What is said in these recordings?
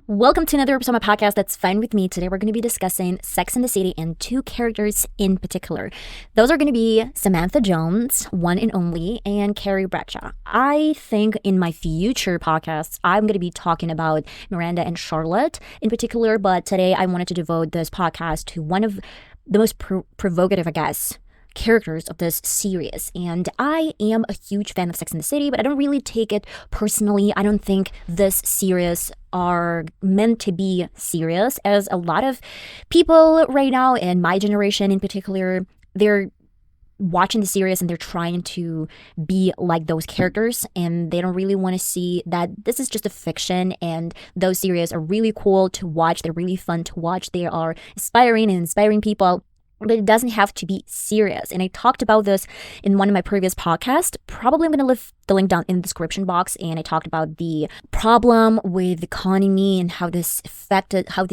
Welcome to another episode of my podcast, That's Fine With Me. Today we're going to be discussing Sex and the City and two characters in particular. Those are going to be Samantha Jones, one and only, and Carrie Bradshaw. I think in my future podcasts, I'm going to be talking about Miranda and Charlotte in particular, but today I wanted to devote this podcast to one of the most provocative, characters of this series. And I am a huge fan of Sex and the City, but I don't really take it personally. I don't think this series are meant to be serious, as a lot of people right now, and my generation in particular, they're watching the series and they're trying to be like those characters, and they don't really want to see that this is just a fiction, and those series are really cool to watch. They're really fun to watch. They are inspiring people. But it doesn't have to be serious. And I talked about this in one of my previous podcasts. Probably I'm going to leave the link down in the description box. And I talked about the problem with the economy and how this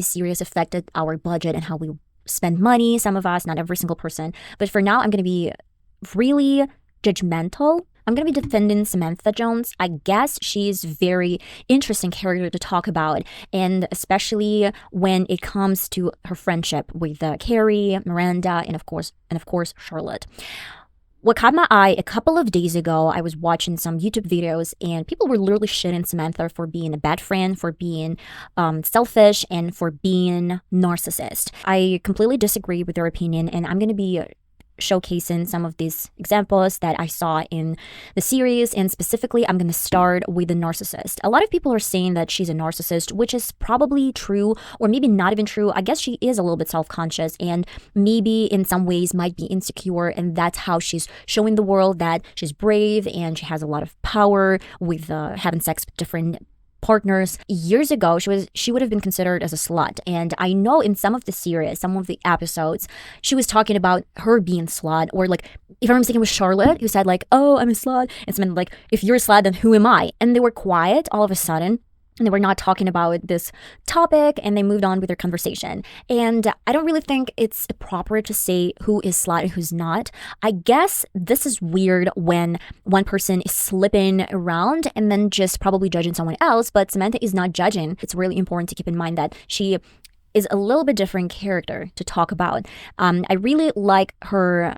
series affected our budget and how we spend money. Some of us, not every single person. But for now, I'm going to be really judgmental. I'm going to be defending Samantha Jones. I guess she's very interesting character to talk about, and especially when it comes to her friendship with Carrie, Miranda, and of course Charlotte. What caught my eye a couple of days ago, I was watching some YouTube videos and people were literally shitting Samantha for being a bad friend, for being selfish, and for being narcissist. I completely disagree with their opinion, and I'm going to be showcasing some of these examples that I saw in the series, and specifically I'm going to start with the narcissist. A lot of people are saying that she's a narcissist, which is probably true, or maybe not even true. I guess she is a little bit self-conscious and maybe in some ways might be insecure, and that's how she's showing the world that she's brave and she has a lot of power with having sex with different partners. Years ago, she would have been considered as a slut, and I know in some of the series, some of the episodes, she was talking about her being slut, or like, if I'm mistaken, with Charlotte, who said like, "Oh, I'm a slut," and someone like, "If you're a slut, then who am I?" And they were quiet all of a sudden, and they were not talking about this topic, and they moved on with their conversation. And I don't really think it's appropriate to say who is slut and who's not. I guess this is weird when one person is slipping around and then just probably judging someone else, but Samantha is not judging. It's really important to keep in mind that she is a little bit different character to talk about. I really like her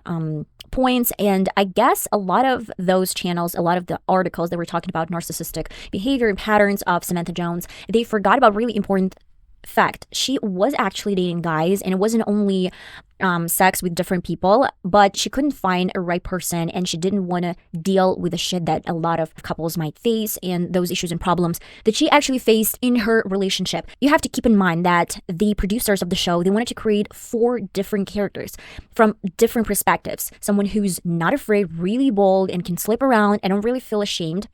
points, and I guess a lot of those channels, a lot of the articles that were talking about narcissistic behavior and patterns of Samantha Jones, they forgot about really important fact. She was actually dating guys, and it wasn't only sex with different people, but she couldn't find a right person, and she didn't want to deal with the shit that a lot of couples might face and those issues and problems that she actually faced in her relationship. You have to keep in mind that the producers of the show, they wanted to create 4 different characters from different perspectives. Someone who's not afraid, really bold, and can slip around and don't really feel ashamed.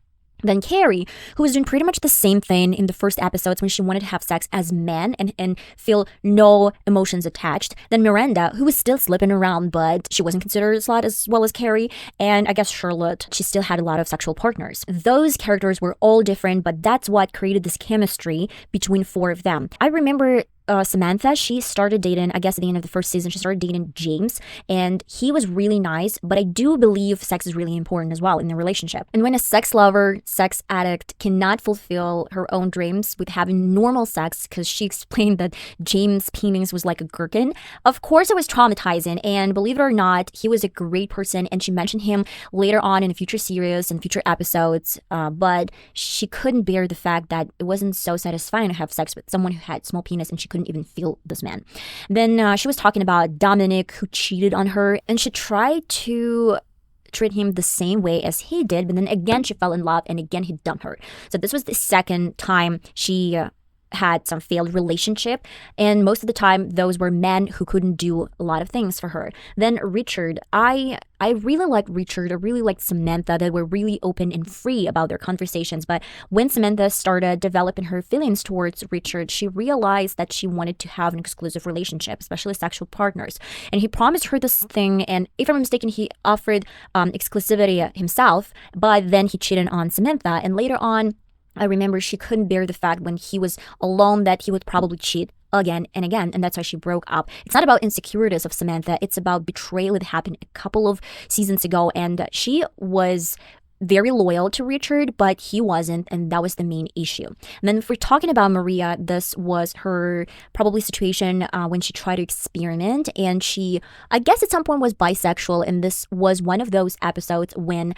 Then Carrie, who was doing pretty much the same thing in the first episodes when she wanted to have sex as men and feel no emotions attached. Then Miranda, who was still slipping around, but she wasn't considered a slut as well as Carrie. And I guess Charlotte, she still had a lot of sexual partners. Those characters were all different, but that's what created this chemistry between 4 of them. I remember Samantha, she started dating, I guess at the end of the first season, she started dating James, and he was really nice, but I do believe sex is really important as well in the relationship. And when a sex lover, sex addict cannot fulfill her own dreams with having normal sex, because she explained that James' penis was like a gherkin, of course it was traumatizing, and believe it or not, he was a great person, and she mentioned him later on in a future series and future episodes, but she couldn't bear the fact that it wasn't so satisfying to have sex with someone who had small penis, and she couldn't even feel this man. Then she was talking about Dominic, who cheated on her, and she tried to treat him the same way as he did, but then again she fell in love, and again he dumped her. So this was the second time she had some failed relationship, and most of the time those were men who couldn't do a lot of things for her. Then Richard, I really liked Richard. I really liked Samantha. They were really open and free about their conversations, but when Samantha started developing her feelings towards Richard, she realized that she wanted to have an exclusive relationship, especially sexual partners, and he promised her this thing, and if I'm mistaken, he offered exclusivity himself, but then he cheated on Samantha, and later on I remember she couldn't bear the fact when he was alone that he would probably cheat again and again, and that's why she broke up. It's not about insecurities of Samantha, it's about betrayal that happened a couple of seasons ago, and she was very loyal to Richard, but he wasn't, and that was the main issue. And then if we're talking about Maria, this was her probably situation when she tried to experiment, and she, I guess at some point was bisexual, and this was one of those episodes when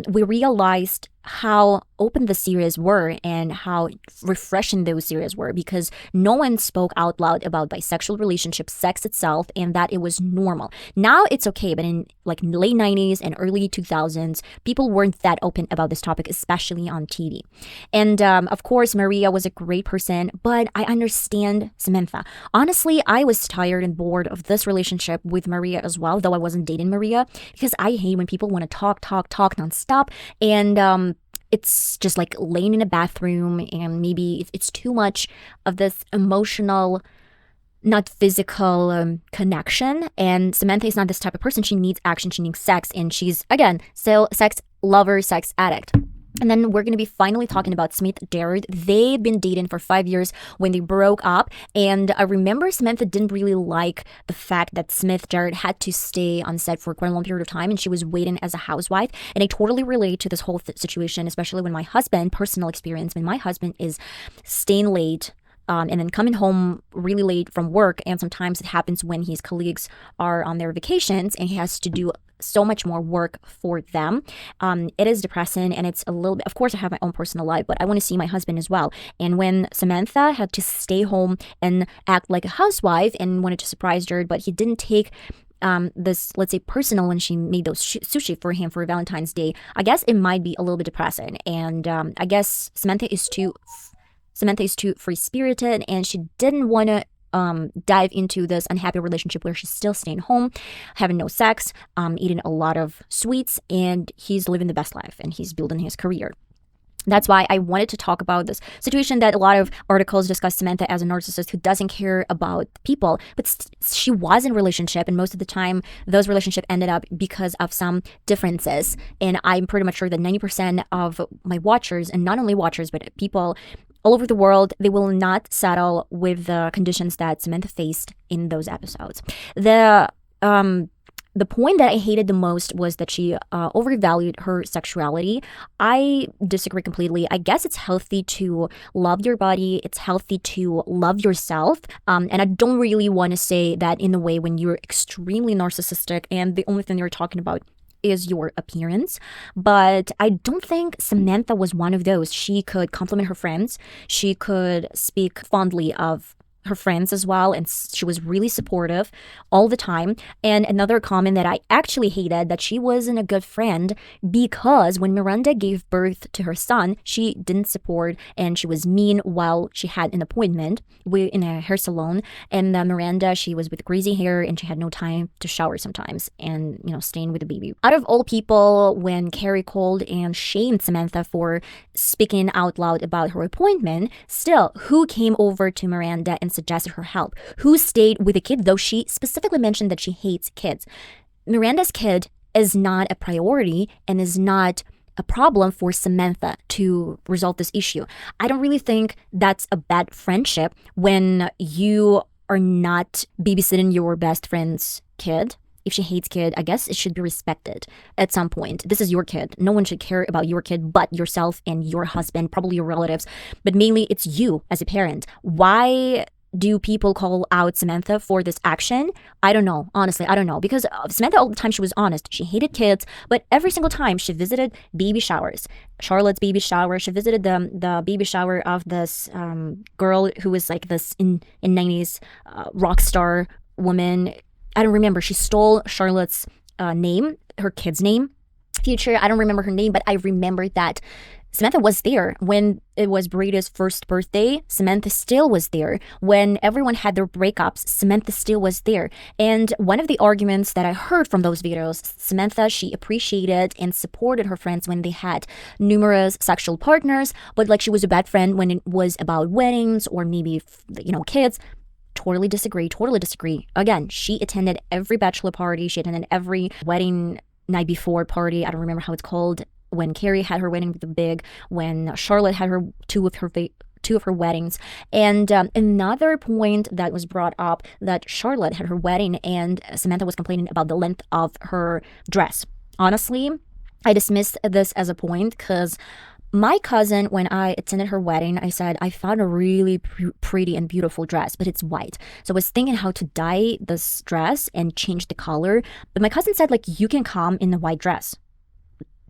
we realized how open the series were and how refreshing those series were, because no one spoke out loud about bisexual relationships, sex itself, and that it was normal. Now it's okay, but in like late 90s and early 2000s, people weren't that open about this topic, especially on TV. And of course, Maria was a great person, but I understand Samantha. Honestly, I was tired and bored of this relationship with Maria as well, though I wasn't dating Maria, because I hate when people want to talk nonstop, and it's just like laying in a bathroom, and maybe it's too much of this emotional, not physical connection. And Samantha is not this type of person. She needs action, she needs sex, and she's, again, still sex lover, sex addict. And then we're going to be finally talking about Smith Jared. They'd been dating for 5 years when they broke up. And I remember Samantha didn't really like the fact that Smith Jared had to stay on set for quite a long period of time, and she was waiting as a housewife. And I totally relate to this whole situation, especially when my husband, personal experience, when my husband is staying late and then coming home really late from work. And sometimes it happens when his colleagues are on their vacations and he has to do so much more work for them. It is depressing, and it's a little bit, of course I have my own personal life, but I want to see my husband as well. And when Samantha had to stay home and act like a housewife and wanted to surprise Jared, but he didn't take this, let's say, personal when she made those sushi for him for Valentine's Day, I guess it might be a little bit depressing. And I guess Samantha is too free-spirited, and she didn't want to dive into this unhappy relationship where she's still staying home, having no sex, eating a lot of sweets, and he's living the best life and he's building his career. That's why I wanted to talk about this situation that a lot of articles discuss Samantha as a narcissist who doesn't care about people, but she was in a relationship, and most of the time those relationships ended up because of some differences. And I'm pretty much sure that 90% of my watchers, and not only watchers, but people all over the world, they will not settle with the conditions that Samantha faced in those episodes. The point that I hated the most was that she overvalued her sexuality. I disagree completely. I guess it's healthy to love your body. It's healthy to love yourself. And I don't really want to say that in a way when you're extremely narcissistic and the only thing you're talking about is your appearance. But I don't think Samantha was one of those. She could compliment her friends. She could speak fondly of her friends as well, and she was really supportive all the time. And another comment that I actually hated, that she wasn't a good friend, because when Miranda gave birth to her son, she didn't support, and she was mean while she had an appointment in a hair salon. And Miranda, she was with greasy hair and she had no time to shower sometimes, and staying with the baby. Out of all people, when Carrie called and shamed Samantha for speaking out loud about her appointment, still, who came over to Miranda and suggested her help? Who stayed with the kid, though she specifically mentioned that she hates kids? Miranda's kid is not a priority and is not a problem for Samantha to resolve this issue. I don't really think that's a bad friendship when you are not babysitting your best friend's kid. If she hates kid, I guess it should be respected at some point. This is your kid. No one should care about your kid but yourself and your husband, probably your relatives. But mainly it's you as a parent. Why do people call out Samantha for this action? I don't know. Honestly, I don't know. Because Samantha, all the time, she was honest. She hated kids, but every single time she visited baby showers, Charlotte's baby shower, she visited the baby shower of this girl who was like this in 90s rock star woman. I don't remember. She stole Charlotte's name, her kid's name. Future, I don't remember her name, but I remember that Samantha was there when it was Brady's first birthday. Samantha still was there. When everyone had their breakups, Samantha still was there. And one of the arguments that I heard from those videos, Samantha, she appreciated and supported her friends when they had numerous sexual partners, but like she was a bad friend when it was about weddings or maybe, kids. Totally disagree. Again, she attended every bachelor party. She attended every wedding night before party. I don't remember how it's called. When Carrie had her wedding with the big, when Charlotte had her two of her weddings. And another point that was brought up, that Charlotte had her wedding and Samantha was complaining about the length of her dress. Honestly, I dismissed this as a point because my cousin, when I attended her wedding, I said, I found a really pretty and beautiful dress, but it's white. So I was thinking how to dye this dress and change the color. But my cousin said, like, you can come in the white dress.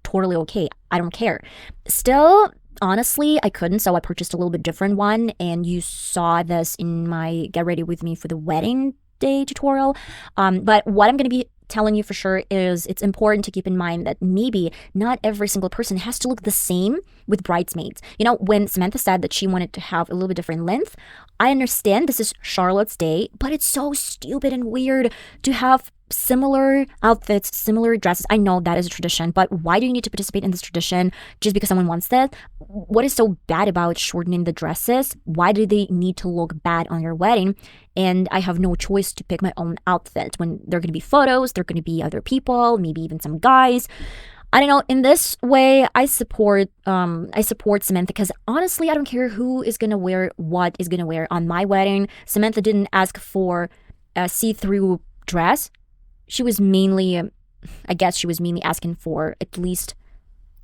Totally okay. I don't care. Still, honestly, I couldn't. So I purchased a little bit different one. And you saw this in my Get Ready With Me for the Wedding Day tutorial. But what I'm going to be telling you for sure is it's important to keep in mind that maybe not every single person has to look the same with bridesmaids. You know, when Samantha said that she wanted to have a little bit different length, I understand this is Charlotte's day, but it's so stupid and weird to have similar outfits, similar dresses. I know that is a tradition, but why do you need to participate in this tradition just because someone wants that? What is so bad about shortening the dresses? Why do they need to look bad on your wedding? And I have no choice to pick my own outfit when there are going to be photos, there are going to be other people, maybe even some guys. I don't know. In this way, I support Samantha because honestly, I don't care who is gonna wear what is gonna wear on my wedding. Samantha didn't ask for a see-through dress. She was mainly, I guess, she was mainly asking for at least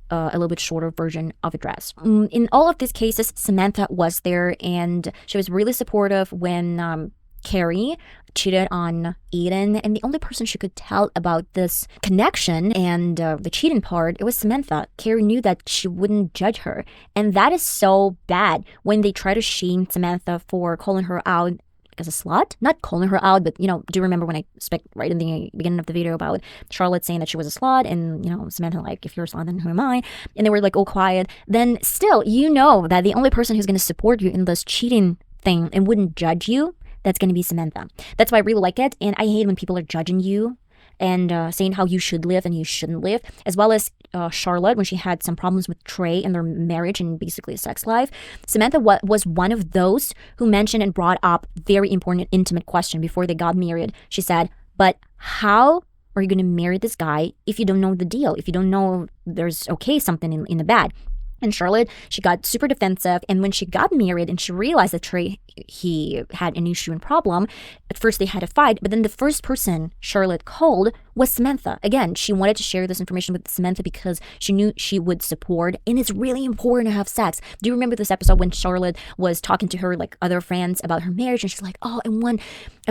a little bit shorter version of a dress. In all of these cases, Samantha was there, and she was really supportive when Carrie cheated on Aiden, and the only person she could tell about this connection and the cheating part, it was Samantha. Carrie knew that she wouldn't judge her, and that is so bad when they try to shame Samantha for calling her out as a slut. Not calling her out, but, you know, do you remember when I spoke right in the beginning of the video about Charlotte saying that she was a slut, and, you know, Samantha like, if you're a slut, then who am I? And they were like all quiet. Then still, you know that the only person who's going to support you in this cheating thing and wouldn't judge you, that's going to be Samantha. That's why I really like it. And I hate when people are judging you and saying how you should live and you shouldn't live, as well as Charlotte when she had some problems with Trey and their marriage and basically a sex life. Samantha was one of those who mentioned and brought up very important intimate question before they got married. She said, but how are you going to marry this guy if you don't know the deal, if you don't know there's something in the bad? And Charlotte, she got super defensive. And when she got married and she realized that Trey, he had an issue and problem, at first they had a fight. But then the first person Charlotte called was Samantha. Again, she wanted to share this information with Samantha because she knew she would support. And it's really important to have sex. Do you remember this episode when Charlotte was talking to her like other friends about her marriage? And she's like, oh, I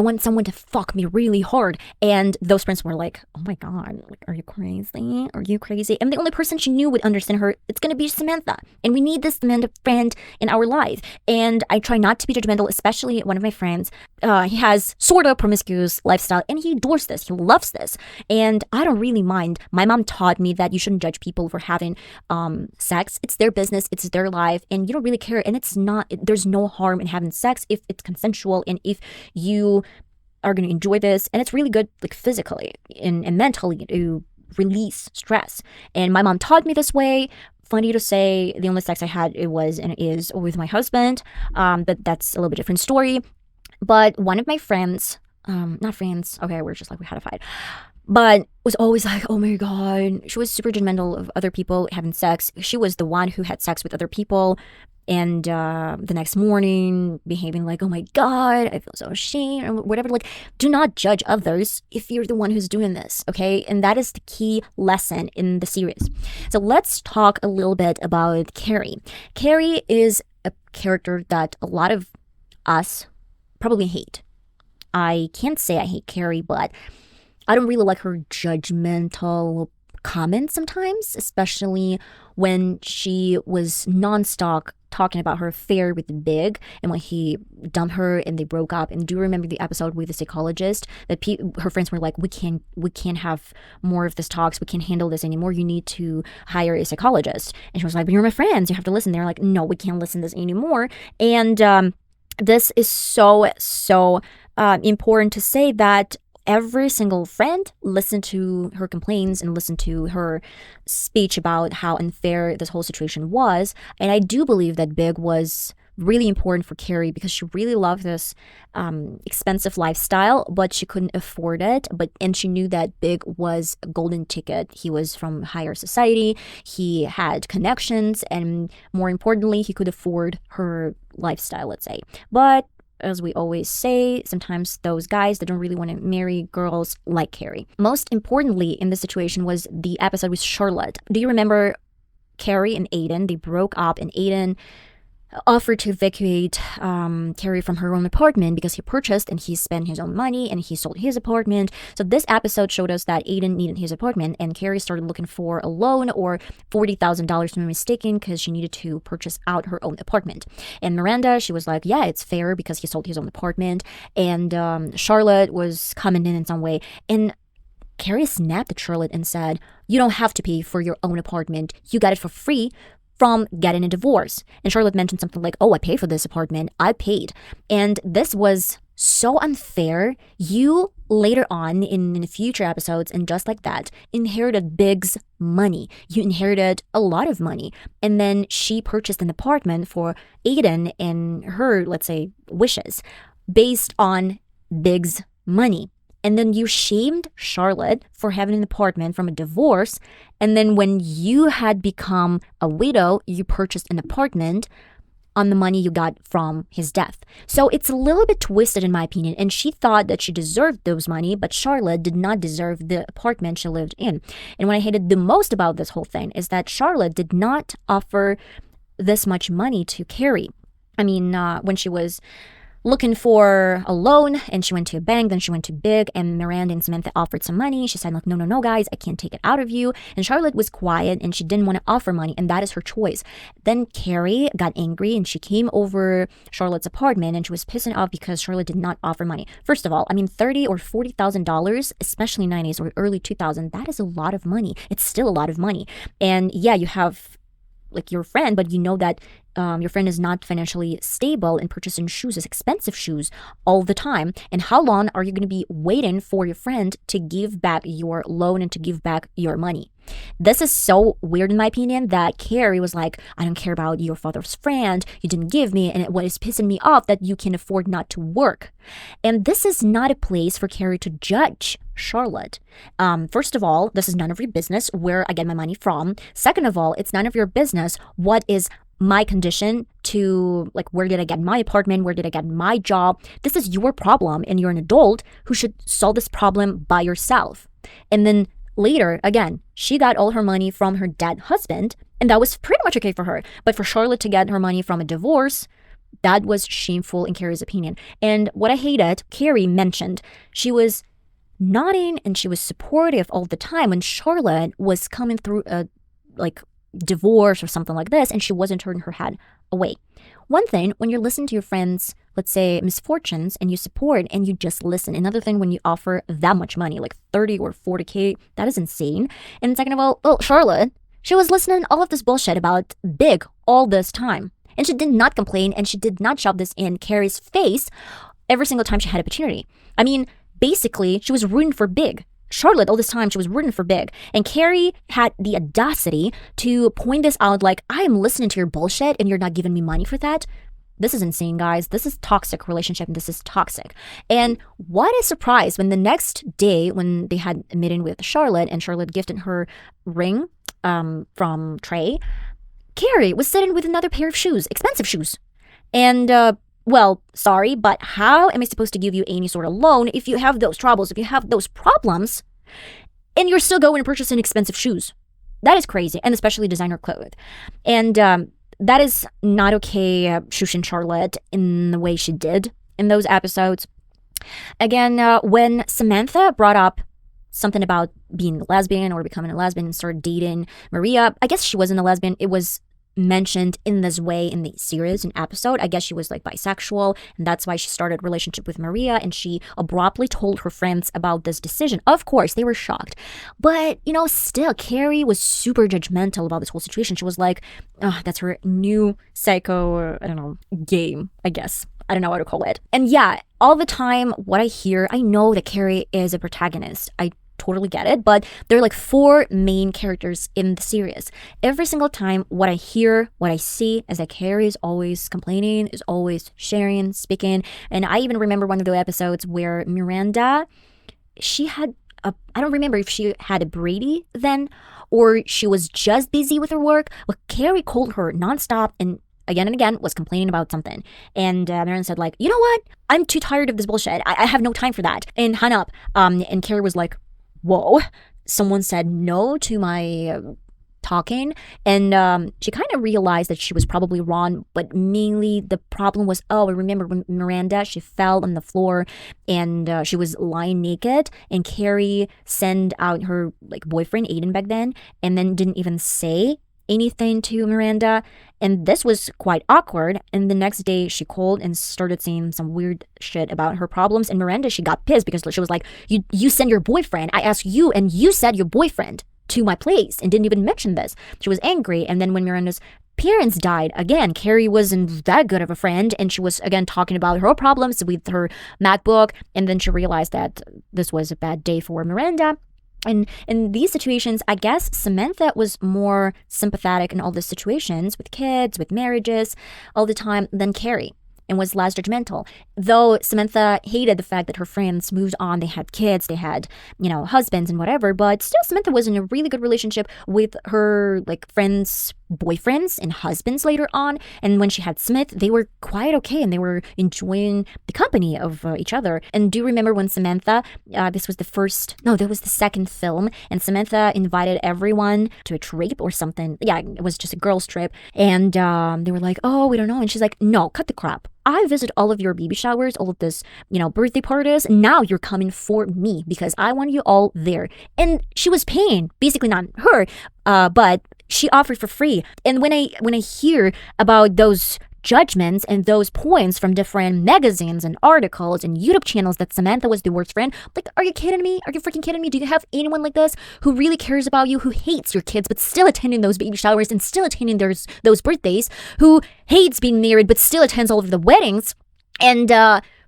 want someone to fuck me really hard. And those friends were like, oh my God, like, are you crazy? Are you crazy? And the only person she knew would understand her, it's going to be Samantha. And we need this Samantha friend in our life. And I try not to be judgmental, especially one of my friends. He has sort of promiscuous lifestyle and he adores this. He loves this. And I don't really mind. My mom taught me that you shouldn't judge people for having sex. It's their business. It's their life. And you don't really care. And there's no harm in having sex if it's consensual and if you are going to enjoy this. And it's really good, like physically and mentally, to release stress. And my mom taught me this way. Funny to say, the only sex I had it was and is with my husband, but that's a little bit different story. But one of my friends, not friends, okay, we had a fight, but was always like, oh my God, she was super judgmental of other people having sex. She was the one who had sex with other people. And the next morning behaving like, oh my God, I feel so ashamed or whatever. Like, do not judge others if you're the one who's doing this, okay? And that is the key lesson in the series. So let's talk a little bit about Carrie. Carrie is a character that a lot of us probably hate. I can't say I hate Carrie, but I don't really like her judgmental comments sometimes, especially when she was nonstop talking about her affair with Big and when he dumped her and they broke up. And do you remember the episode with the psychologist that her friends were like, we can't have more of this talks, we can't handle this anymore, you need to hire a psychologist. And she was like, but you're my friends, you have to listen. They're like, no, we can't listen to this anymore. And this is so important to say that every single friend listened to her complaints and listened to her speech about how unfair this whole situation was. And I do believe that Big was really important for Carrie because she really loved this expensive lifestyle, but she couldn't afford it. And she knew that Big was a golden ticket. He was from higher society. He had connections, and more importantly, he could afford her lifestyle, let's say. But as we always say, sometimes those guys that don't really want to marry girls like Carrie. Most importantly in this situation was the episode with Charlotte. Do you remember Carrie and Aiden? They broke up and Aiden offered to evacuate Carrie from her own apartment because he purchased and he spent his own money and he sold his apartment. So this episode showed us that Aiden needed his apartment and Carrie started looking for a loan or $40,000 if I'm mistaken because she needed to purchase out her own apartment. And Miranda, she was like, yeah, it's fair because he sold his own apartment. And Charlotte was coming in some way. And Carrie snapped at Charlotte and said, you don't have to pay for your own apartment. You got it for free from getting a divorce. And Charlotte mentioned something like, oh, I paid for this apartment. I paid. And this was so unfair. You later on in future episodes and just like that inherited Big's money. You inherited a lot of money. And then she purchased an apartment for Aiden and her, let's say, wishes based on Big's money. And then you shamed Charlotte for having an apartment from a divorce. And then when you had become a widow, you purchased an apartment on the money you got from his death. So it's a little bit twisted in my opinion. And she thought that she deserved those money, but Charlotte did not deserve the apartment she lived in. And what I hated the most about this whole thing is that Charlotte did not offer this much money to Carrie. I mean, when she was looking for a loan and she went to a bank, then she went to Big and Miranda and Samantha offered some money. She said like, no, guys, I can't take it out of you. And Charlotte was quiet and she didn't want to offer money and that is her choice. Then Carrie got angry and she came over Charlotte's apartment and she was pissing off because Charlotte did not offer money. First of all, I mean, $30,000 or $40,000, especially 90s or early 2000s, that is a lot of money. It's still a lot of money. And yeah, you have like your friend, but you know that your friend is not financially stable and purchasing shoes, expensive shoes all the time. And how long are you going to be waiting for your friend to give back your loan and to give back your money? This is so weird in my opinion that Carrie was like, I don't care about your father's friend, you didn't give me, and what is pissing me off that you can afford not to work. And this is not a place for Carrie to judge Charlotte. First of all, this is none of your business where I get my money from. Second of all, it's none of your business what is my condition to, like, where did I get my apartment? Where did I get my job? This is your problem and you're an adult who should solve this problem by yourself. And then later, again, she got all her money from her dead husband and that was pretty much okay for her. But for Charlotte to get her money from a divorce, that was shameful in Carrie's opinion. And what I hated, Carrie mentioned, she was nodding and she was supportive all the time when Charlotte was coming through a, divorce or something like this and she wasn't turning her head away. One thing when you're listening to your friends, let's say misfortunes, and you support and you just listen. Another thing when you offer that much money, like 30 or 40K, that is insane. And second of all, well, Charlotte, she was listening to all of this bullshit about Big all this time. And she did not complain and she did not shove this in Carrie's face every single time she had opportunity. I mean, basically, she was rooting for Big. Charlotte, all this time, she was rooting for Big. And Carrie had the audacity to point this out like, I am listening to your bullshit and you're not giving me money for that. This is insane, guys. This is toxic relationship and this is toxic. And what a surprise when the next day when they had a meeting with Charlotte and Charlotte gifted her ring from Trey, Carrie was sitting with another pair of shoes, expensive shoes. And well, sorry, but how am I supposed to give you any sort of loan if you have those troubles, if you have those problems, and you're still going and purchasing expensive shoes? That is crazy, and especially designer clothes. And that is not okay, shushing Charlotte in the way she did in those episodes. Again, when Samantha brought up something about being a lesbian or becoming a lesbian and started dating Maria, I guess she wasn't a lesbian. It was mentioned in this way in the series and episode. I guess she was like bisexual and that's why she started a relationship with Maria and she abruptly told her friends about this decision. Of course, they were shocked. But, still, Carrie was super judgmental about this whole situation. She was like, oh, that's her new psycho, game, I guess. I don't know how to call it. And yeah, all the time, what I hear, I know that Carrie is a protagonist. I totally get it, but there are like 4 main characters in the series. Every single time, what I hear, what I see is that Carrie is always complaining, is always sharing, speaking. And I even remember one of the episodes where Miranda, she had I don't remember if she had a Brady then or she was just busy with her work, but Carrie called her nonstop and again and again was complaining about something. And Miranda said like, you know what? I'm too tired of this bullshit. I have no time for that. And hung up. And Carrie was like, whoa, someone said no to my talking. And she kind of realized that she was probably wrong, but mainly the problem was, I remember when Miranda, she fell on the floor and she was lying naked, and Carrie sent out her like boyfriend Aiden back then, and then didn't even say anything to Miranda. And this was quite awkward. And the next day she called and started saying some weird shit about her problems. And Miranda, she got pissed because she was like, you sent your boyfriend. I asked you and you said your boyfriend to my place and didn't even mention this. She was angry. And then when Miranda's parents died, again, Carrie wasn't that good of a friend, and she was again talking about her problems with her MacBook. And then she realized that this was a bad day for Miranda. And in these situations, I guess Samantha was more sympathetic in all these situations with kids, with marriages, all the time than Carrie, and was less judgmental. Though Samantha hated the fact that her friends moved on, they had kids, they had, husbands and whatever, but still Samantha was in a really good relationship with her like friends' boyfriends and husbands later on. And when she had Smith, they were quite okay and they were enjoying the company of each other. And do you remember when Samantha, that was the second film, and Samantha invited everyone to a trip or something. Yeah, it was just a girls' trip. And they were like, oh, we don't know. And she's like, no, cut the crap. I visit all of your baby showers, all of this, birthday parties. Now you're coming for me because I want you all there. And she was paying, basically not her, but she offered for free. And when I hear about those judgments and those points from different magazines and articles and YouTube channels that Samantha was the worst friend, like, are you kidding me? Are you freaking kidding me? Do you have anyone like this who really cares about you, who hates your kids but still attending those baby showers and still attending those birthdays, who hates being married but still attends all of the weddings, and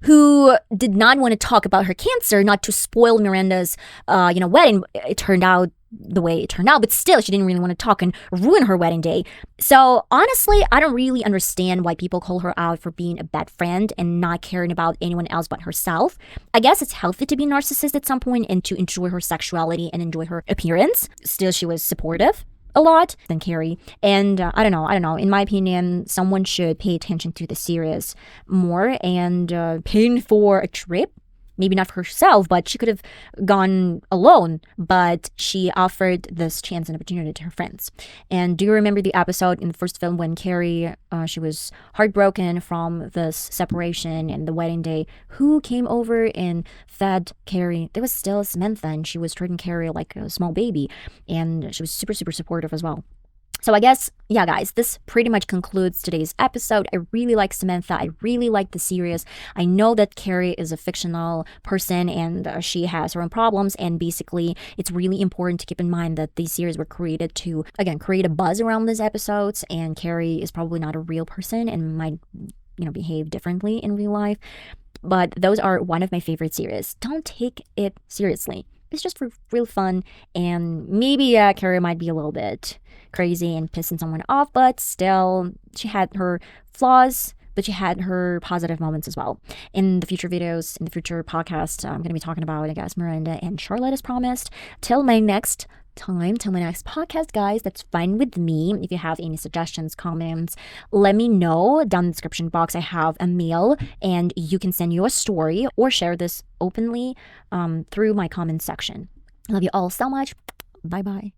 who did not want to talk about her cancer, not to spoil Miranda's wedding? It turned out the way it turned out, but still she didn't really want to talk and ruin her wedding day. So honestly, I don't really understand why people call her out for being a bad friend and not caring about anyone else but herself. I guess it's healthy to be narcissist at some point and to enjoy her sexuality and enjoy her appearance. Still, she was supportive a lot than Carrie. And I don't know. In my opinion, someone should pay attention to the series more and paying for a trip. Maybe not for herself, but she could have gone alone, but she offered this chance and opportunity to her friends. And do you remember the episode in the first film when Carrie, she was heartbroken from this separation and the wedding day? Who came over and fed Carrie? There was still Samantha, and she was treating Carrie like a small baby, and she was super, super supportive as well. So I guess, yeah, guys, this pretty much concludes today's episode. I really like Samantha. I really like the series. I know that Carrie is a fictional person and she has her own problems. And basically, it's really important to keep in mind that these series were created to, again, create a buzz around these episodes. And Carrie is probably not a real person and might, behave differently in real life. But those are one of my favorite series. Don't take it seriously. It's just for real fun, and maybe Carrie might be a little bit crazy and pissing someone off, but still, she had her flaws, but she had her positive moments as well. In the future videos, in the future podcast, I'm going to be talking about, I guess, Miranda and Charlotte as promised. Till my next podcast, guys, that's fine with me. If you have any suggestions, comments, let me know down in the description box. I have a mail and you can send your story or share this openly through my comment section. I love you all so much. Bye bye.